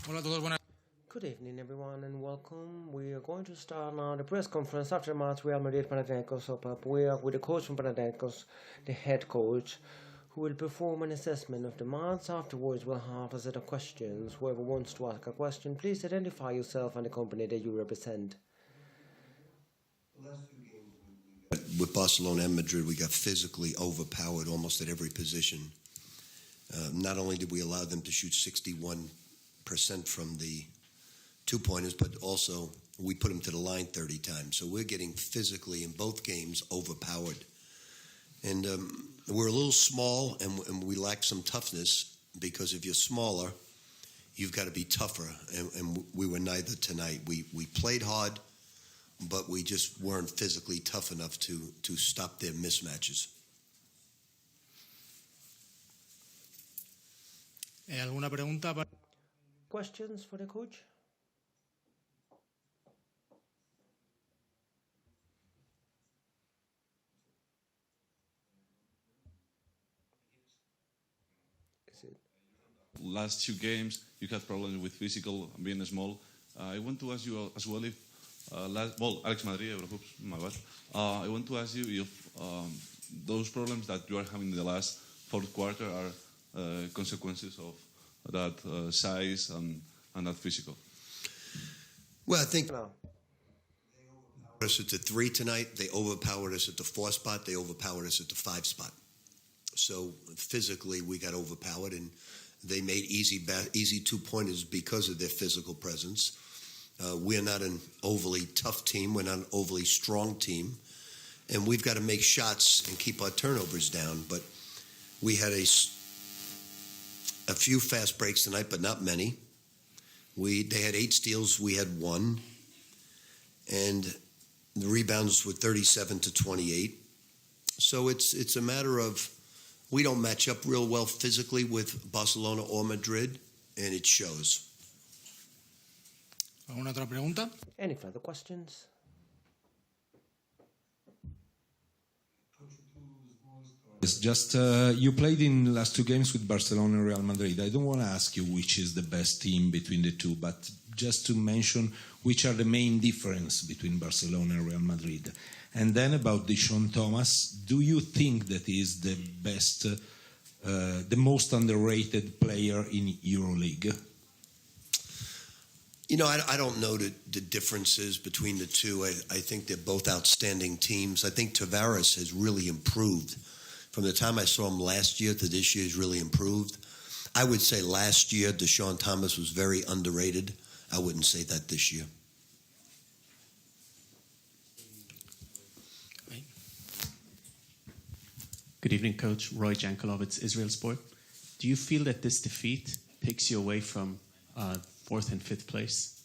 Hola a todos, buenas. Good evening, everyone, and welcome. We are going to start now the press conference after the match Real Madrid-Panathinaikos up. We are with the coach from Panathinaikos, the head coach, who will perform an assessment of the match. Afterwards, we'll have a set of questions. Whoever wants to ask a question, please identify yourself and the company that you represent. With Barcelona and Madrid, we got physically overpowered almost at every position. Not only did we allow them to shoot 61% from the two-pointers, but also we put them to the line 30 times. So we're getting physically in both games overpowered. And we're a little small and we lack some toughness, because if you're smaller, you've got to be tougher. And we were neither tonight. We played hard, but we just weren't physically tough enough to stop their mismatches. ¿Alguna pregunta para... Questions for the coach? Last two games, you had problems with physical being small. I want to ask you as well if, Alex Madrid, Euroclubs, my bad. I want to ask you if those problems that you are having in the last fourth quarter are consequences of that size and that physical. Well, I think they overpowered us at the 3 tonight. They overpowered us at the 4 spot. They overpowered us at the 5 spot. So physically, we got overpowered, and they made easy two-pointers because of their physical presence. We're not an overly tough team. We're not an overly strong team. And we've got to make shots and keep our turnovers down. But we had a few fast breaks tonight, but not many. They had 8 steals. We had 1. And the rebounds were 37-28. So it's a matter of, we don't match up real well physically with Barcelona or Madrid, and it shows. ¿Alguna otra pregunta? Any further questions? It's just you played in the last 2 games with Barcelona and Real Madrid. I don't want to ask you which is the best team between the two, but just to mention which are the main difference between Barcelona and Real Madrid. And then about Deshaun Thomas, do you think that he is the best, the most underrated player in EuroLeague? You know, I don't know the differences between the two. I think they're both outstanding teams. I think Tavares has really improved. From the time I saw him last year to this year, he's really improved. I would say last year, Deshaun Thomas was very underrated. I wouldn't say that this year. Good evening, Coach. Roy Jankolovitz, Israel Sport. Do you feel that this defeat takes you away from 4th and 5th place?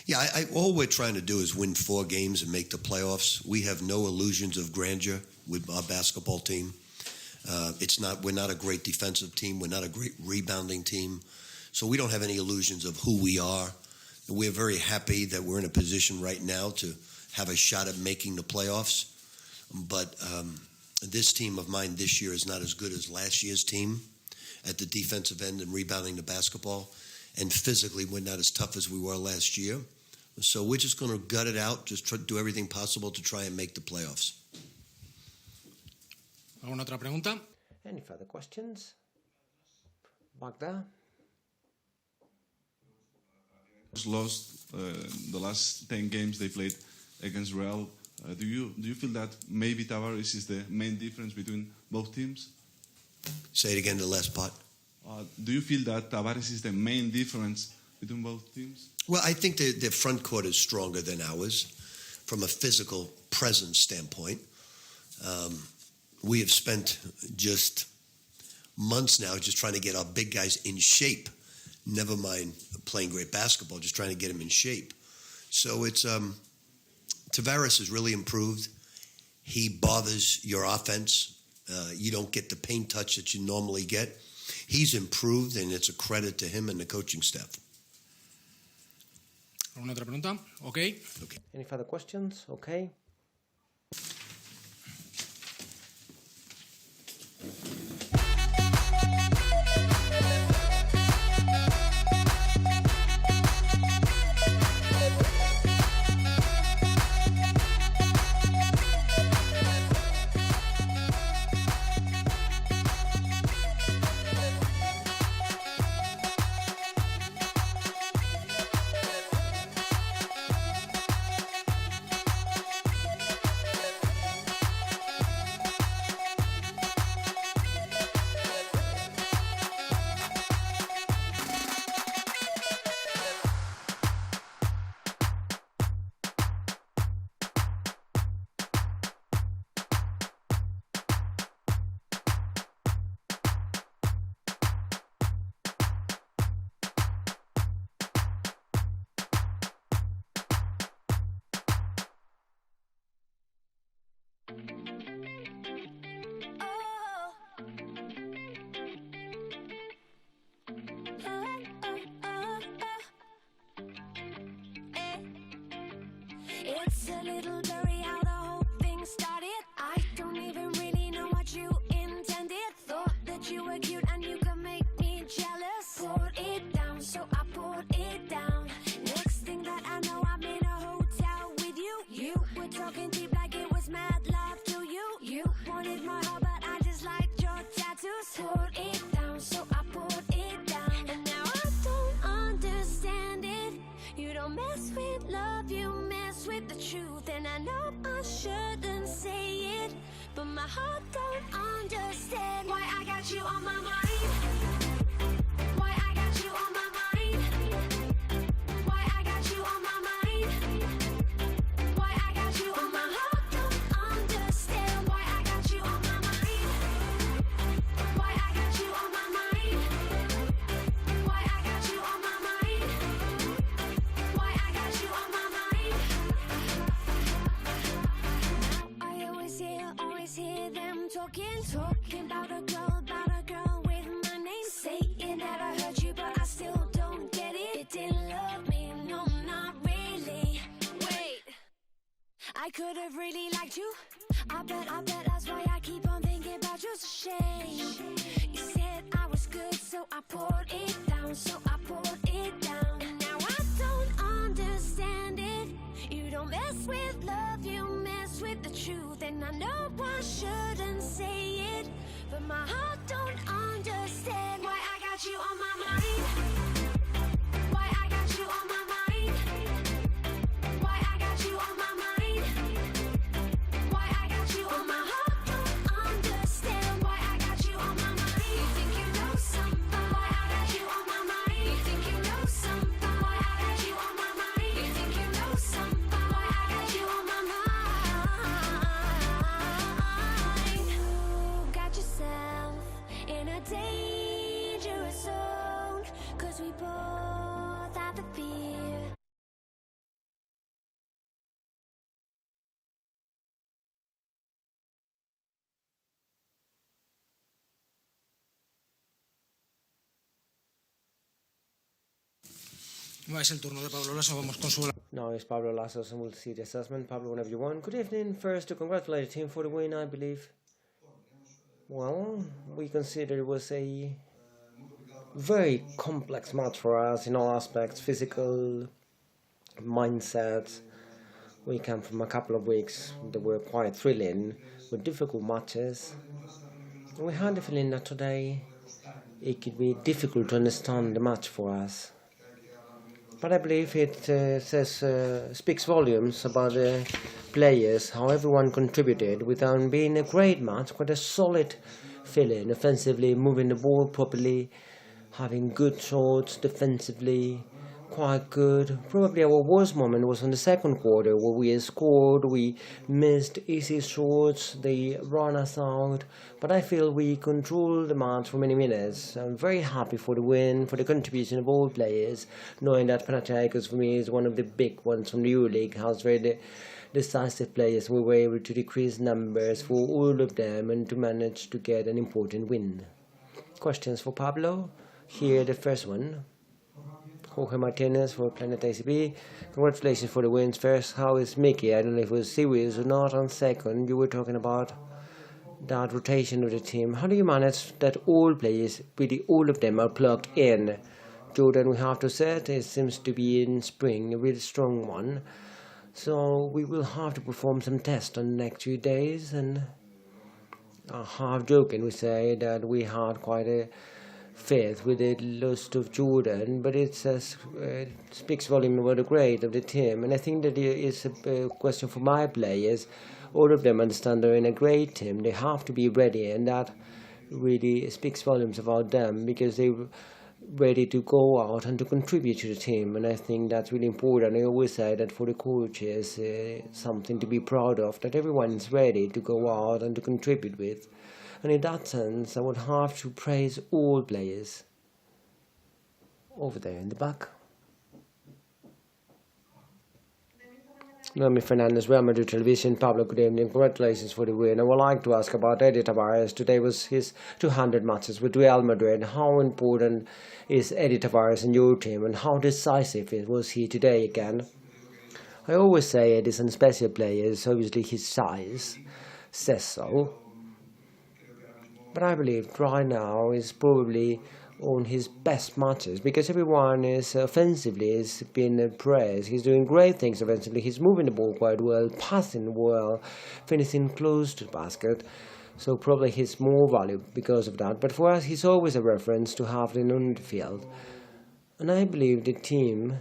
Yeah, all we're trying to do is win 4 games and make the playoffs. We have no illusions of grandeur with our basketball team. We're not a great defensive team. We're not a great rebounding team. So we don't have any illusions of who we are. We're very happy that we're in a position right now to have a shot at making the playoffs. But this team of mine this year is not as good as last year's team at the defensive end and rebounding the basketball. And physically, we're not as tough as we were last year. So we're just going to gut it out, just do everything possible to try and make the playoffs. ¿Alguna otra pregunta? Any further questions? Back there? Lost the last 10 games they played against Real. Do you feel that maybe Tavares is the main difference between both teams? Say it again, the last part. Do you feel that Tavares is the main difference between both teams? Well, I think their front court is stronger than ours from a physical presence standpoint. We have spent just months now just trying to get our big guys in shape. Never mind playing great basketball, just trying to get them in shape. So it's Tavares has really improved. He bothers your offense. You don't get the paint touch that you normally get. He's improved, and it's a credit to him and the coaching staff. ¿Alguna otra pregunta? Okay. Any further questions? Okay. a little blurry how the whole thing started. I don't even really know what you intended. Thought that you were cute and you could make me jealous. Poured it down, so I poured it down. Next thing that I know, I'm in a hotel with you. You were talking deep like it was mad love to you. You wanted my heart, but I just liked your tattoos. Poured it down, so I poured it down. And now I don't understand it. You don't mess with love, you mess with the truth. And I know I shouldn't say it, but my heart don't understand why I got you on my mind. Why I got you on my mind. Why I got you on my mind. Why I got you on my heart don't understand why I got you on my mind. Why I got you on my mind. Why I got you on my mind. Why I got you on my mind. Now I always hear them talking about a girl with my name. Saying that I heard you, but I still don't get it. It didn't love me, no, not really. Wait, I could have really liked you. I bet that's why I keep on thinking about you. It's a shame. You said I was good, so I poured it down, so I poured it down. And now I don't understand it. You don't mess with love, you mess with the truth. And I know I shouldn't say it, but my heart don't understand why I got you on my mind. Why I got you on my mind. Why I got you on my mind. Why I got you on my heart don't understand why I got you on my mind. You think you know something? Why I got you on my mind. You think you know something? Why I got you on my mind. You think you know something? Why I got you on my mind. You got yourself in a dangerous zone, 'cause we both have the fear. No es el turno de Pablo Lasso, vamos con su... Now it's Pablo Lassos and we'll see the assessment. Pablo, whenever you want. Good evening. First, to congratulate the team for the win, I believe. Well, we consider it was a very complex match for us in all aspects, physical, mindset. We came from a couple of weeks that were quite thrilling, with difficult matches. And we had the feeling that today it could be difficult to understand the match for us. But I believe it speaks volumes about the players, how everyone contributed, without being a great match, quite a solid feeling, offensively, moving the ball properly, having good shots, defensively, quite good. Probably our worst moment was in the second quarter, where we scored, we missed easy shots, they ran us out. But I feel we controlled the match for many minutes. I'm very happy for the win, for the contribution of all players, knowing that Panathinaikos for me is one of the big ones from the EuroLeague, has very decisive players. We were able to decrease numbers for all of them and to manage to get an important win. Questions for Pablo? Here the first one. Jorge Martinez for Planet ACB. Congratulations for the wins. First, how is Mickey? I don't know if it was serious or not. And second, you were talking about that rotation of the team. How do you manage that all players, really all of them, are plugged in? Jordan, we have to say, it seems to be in spring, a really strong one. So we will have to perform some tests on the next few days. And half joking, we say that we had quite a faith with the loss of Jordan, but it speaks volume about the grade of the team. And I think that it is a question for my players. All of them understand they're in a great team. They have to be ready, and that really speaks volumes about them, because they're ready to go out and to contribute to the team. And I think that's really important. I always say that for the coaches, something to be proud of, that everyone is ready to go out and to contribute with. And in that sense, I would have to praise all players. Over there in the back. Noemi Fernandez, Real Madrid Television. Pablo, good evening. Congratulations for the win. I would like to ask about Eddie Tavares. Today was his 200 matches with Real Madrid. How important is Eddie Tavares in your team, and how decisive was he today again? I always say it is a special player, so obviously his size says so. But I believe right now is probably on his best matches because everyone is offensively has been praised. He's doing great things offensively. He's moving the ball quite well, passing well, finishing close to the basket. So probably he's more valuable because of that. But for us, he's always a reference to have him on the field. And I believe the team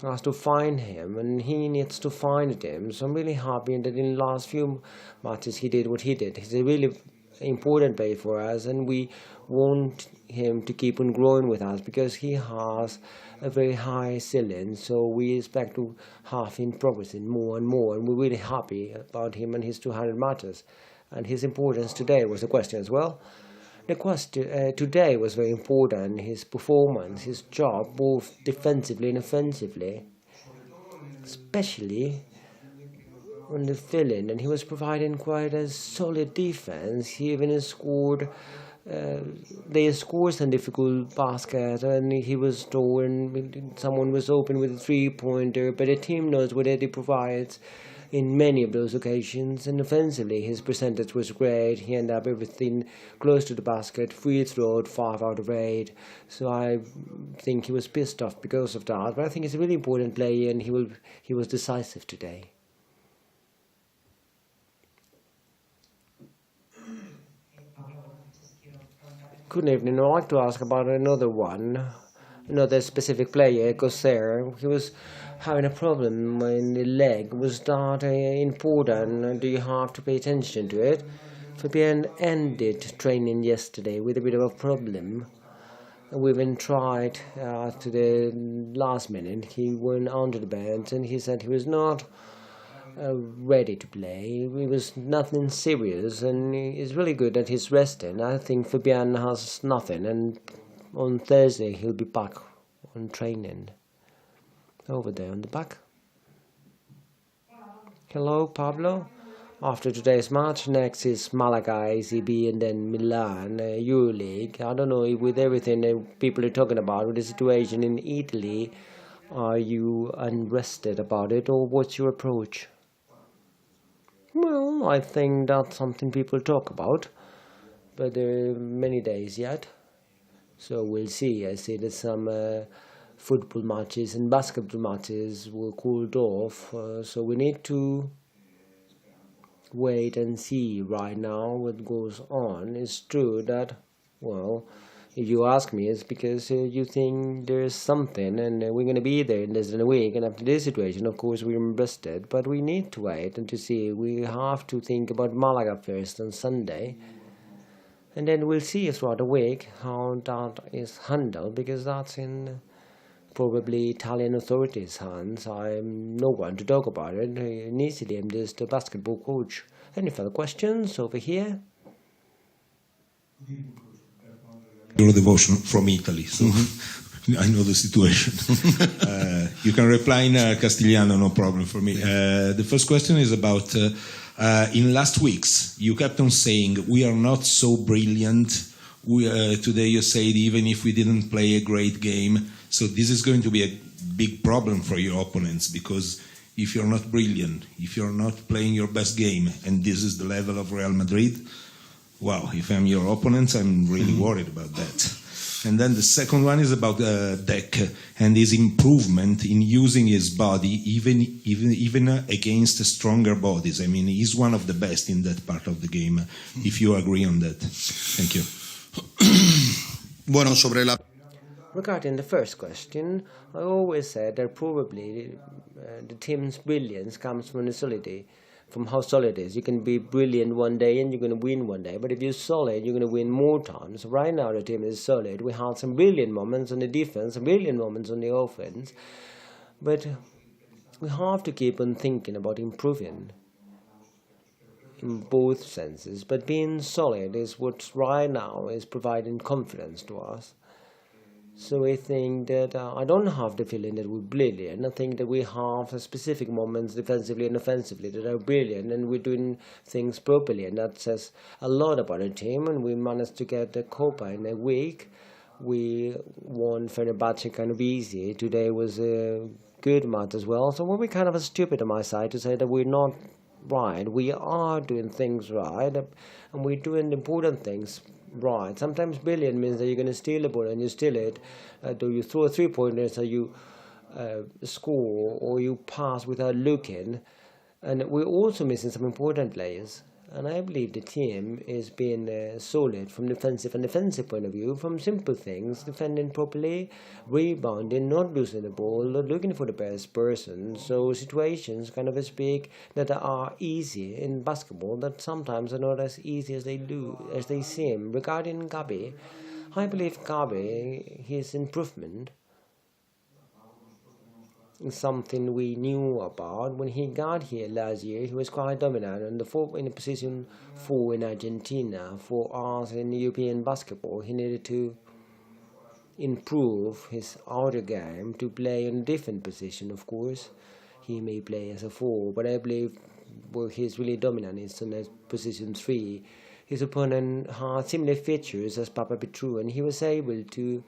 has to find him, and he needs to find him. So I'm really happy that in the last few matches he did what he did. He's a really important player for us, and we want him to keep on growing with us because he has a very high ceiling. So we expect to have him progressing more and more, and we're really happy about him and his 200 matches. And his importance today was a question as well. The question today was very important. His performance, his job, both defensively and offensively, especially on the fill-in, and he was providing quite a solid defense. He even scored. They scored some difficult basket, and he was throwing. Someone was open with a three-pointer, but the team knows what he provides in many of those occasions, and offensively his percentage was great. He ended up everything close to the basket, free throw 5 out of 8. So I think he was pissed off because of that. But I think he's a really important player, and he was decisive today. Good evening. I'd like to ask about another specific player, Gosser. He was having a problem in the leg. Was that important? Do you have to pay attention to it? Fabian ended training yesterday with a bit of a problem. We even tried to the last minute. He went onto the bench and he said he was not ready to play. It was nothing serious, and it's really good that he's resting. I think Fabian has nothing, and on Thursday he'll be back on training. Over there on the back. Hello, Pablo. After today's match, next is Malaga, ACB, and then Milan, EuroLeague. I don't know if with everything that people are talking about, with the situation in Italy, are you unrested about it, or what's your approach? Well, I think that's something people talk about, but there are many days yet. So we'll see. I see that some football matches and basketball matches were cooled off, so we need to wait and see right now what goes on. It's true that, well, if you ask me, it's because you think there's something, and we're going to be there in less than a week, and after this situation, of course, we're invested, but we need to wait and to see. We have to think about Malaga first on Sunday, and then we'll see throughout the week how that is handled, because that's in probably Italian authorities' hands. I'm no one to talk about it. Initially, I'm just a basketball coach. Any further questions over here? Euro devotion from Italy, so I know the situation. You can reply in Castigliano, no problem for me. The first question is about, in last weeks, you kept on saying, we are not so brilliant. Today you said, even if we didn't play a great game. So this is going to be a big problem for your opponents, because if you're not brilliant, if you're not playing your best game, and this is the level of Real Madrid, wow, if I'm your opponents, I'm really worried about that. And then the second one is about Deck and his improvement in using his body, even against stronger bodies. I mean, he's one of the best in that part of the game, if you agree on that. Thank you. Bueno, sobre la... Regarding the first question, I always said that probably the team's brilliance comes from the solidity, from how solid it is. You can be brilliant one day and you're going to win one day, but if you're solid, you're going to win more times. Right now the team is solid. We had some brilliant moments on the defense, some brilliant moments on the offense, but we have to keep on thinking about improving in both senses. But being solid is what right now is providing confidence to us. So I think that I don't have the feeling that we're brilliant. I think that we have specific moments defensively and offensively that are brilliant, and we're doing things properly, and that says a lot about the team. And we managed to get the Copa in a week. We won Fenerbahce kind of easy. Today was a good match as well. So it would be kind of a stupid on my side to say that we're not right. We are doing things right, and we're doing important things right. Sometimes brilliant means that you're going to steal the ball and you steal it. Do you throw a three-pointer so you score, or you pass without looking? And we're also missing some important players. And I believe the team is being solid from defensive and defensive point of view, from simple things, defending properly, rebounding, not losing the ball, not looking for the best person. So situations, kind of speak, that are easy in basketball that sometimes are not as easy as they seem. Regarding Gabi, I believe Gabi, his improvement something we knew about. When he got here last year, he was quite dominant in the position 4 in Argentina. For us in European basketball, he needed to improve his outer game to play in a different position. Of course, he may play as a 4, but I believe where he's really dominant is in position 3. His opponent had similar features as Papa Petru, and he was able to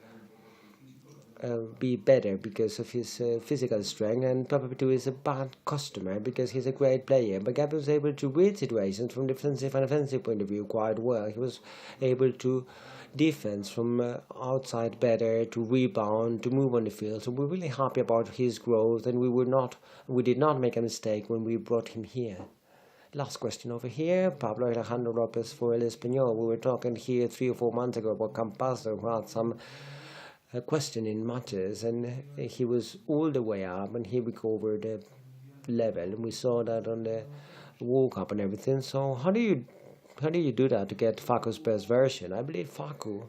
be better because of his physical strength, and Papa Petru is a bad customer because he's a great player. But Gabi was able to read situations from defensive and offensive point of view quite well. He was able to defense from outside better, to rebound, to move on the field. So we're really happy about his growth, and we did not make a mistake when we brought him here. Last question over here. Pablo Alejandro Lopez for El Español. We were talking here 3 or 4 months ago about Campazzo, who had some question in matches, and he was all the way up and he recovered the level, and we saw that on the World Cup and everything. So how do you do that to get Facu's best version? I believe Facu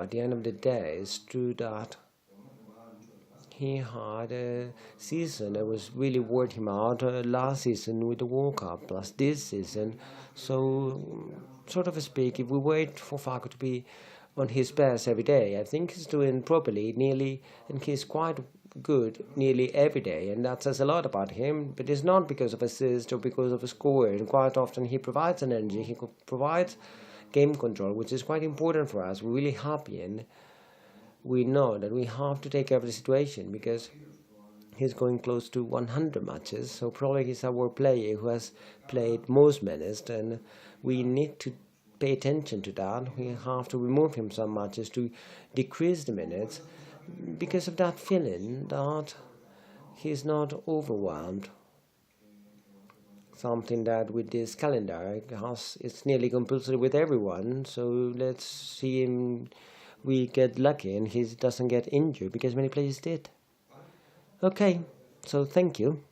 at the end of the day is true that he had a season that was really worked him out last season with the World Cup plus this season. So sort of speak, if we wait for Facu to be on his best every day, I think he's doing properly and he's quite good nearly every day, and that says a lot about him. But it's not because of assist or because of a score, and quite often he provides an energy, he provides game control, which is quite important for us. We're really happy, and we know that we have to take care of the situation because he's going close to 100 matches, so probably he's our player who has played most minutes, and we need to pay attention to that. We have to remove him some matches to decrease the minutes because of that feeling that he's not overwhelmed. Something that with this calendar it's nearly compulsory with everyone, so let's see him. We get lucky and he doesn't get injured because many players did. Okay, so thank you.